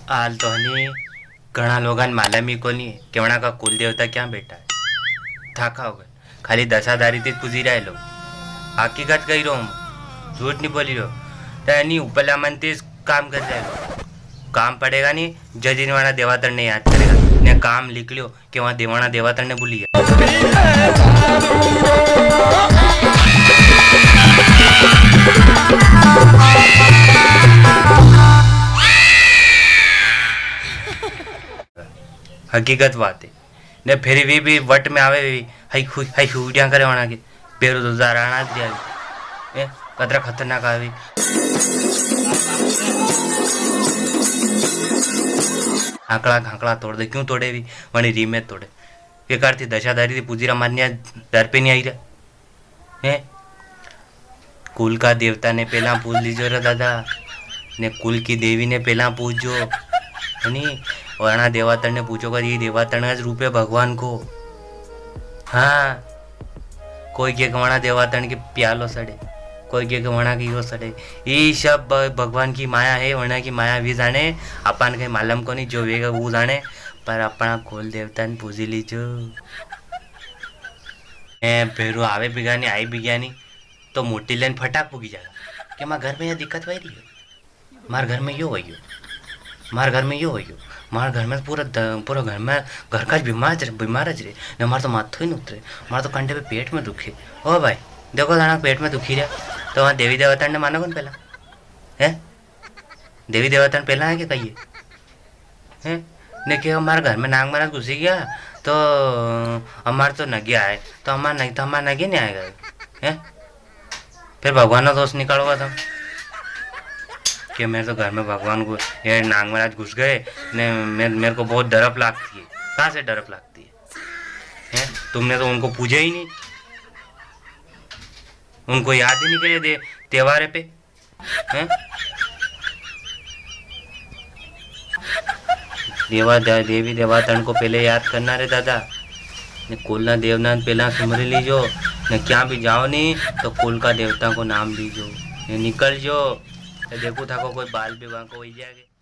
हाल तो हनी घना लोगन मालूम ही को नहीं कि वहाँ का कुल देवता क्या बेटा है। थाका हो गए खाली दशाधारी ते पूजी रहे लोग। हकीकत कही रहो हूँ, झूठ नहीं बोली रहो। तो नहीं उपला मन तेज काम कर रहे लो। काम पड़ेगा नहीं जजिन वाला देवातर ने याद करेगा ने काम लिख लियो कि वहाँ देवाना देवातर ने भूली है। हकीकत बात है ने फिर भी वट में आवे भी हई हुडिया करे वना के पेरो तो जाराना दिया ए कतरा खतरनाक आवी। आंकड़ा घाकड़ा तोड़ दे क्यों तोड़े भी वनी रीमे तोड़े बेकार थी दशाधारी थी पूजीरा मान्या दर पे नहीं आई रहा है। कुल का देवता ने पहला पूज लीजो रे दादा ने कुल की देवी ने पहला पूजो नहीं वरना देवातर ने पूछो कर ये देवातर का रूप है भगवान को। हाँ कोई के वणा देवातर के प्यालो सड़े कोई के वणा की यो सड़े ये सब भगवान की माया है। वरना की माया भी जाने अपन कहीं मालूम को नहीं जो वेगा वो जाने पर अपना कुल देवता ने पूजी लीजो। फेरू आवे बिगानी आई बिगानी तो मोटी लाइन फटाक पुगी जाएगा कि मार घर में यह दिक्कत वही रही है। मार घर में यो हो मार घर में यो हो मार घर में पूरा घर में घर का बीमार रे ने मार तो माथो ही नहीं उतरे मार तो कंधे पे पेट में दुखे। ओ भाई देखो जाना पेट में दुखी रहा तो वहाँ देवी देवता ने मानो कौन पहला है। देवी देवता ने पहला है कि कहिए है ने कि हमारे घर में नाग महाराज घुसी गया तो हमारे तो नगे आए तो हमारा नहीं तो हमारा नगे नहीं आएगा है। फिर भगवान का दोष निकालोगा तुम कि मेरे तो घर में भगवान को ये नाग महाराज घुस गए ने मेरे को बहुत डरप लगती है। कहाँ से डरप लगती है तुमने तो उनको पूजा ही नहीं उनको याद ही नहीं करे त्योहार पे हैं। देवी देवातन को पहले याद करना रे दादा ने कुल ना देवनाथ पहला सुमर लीजो ने क्या भी जाओ नहीं तो कुल का देवता को नाम लीजो ने निकल जो देखो था को कोई बाल विवाह को हो जाएगा।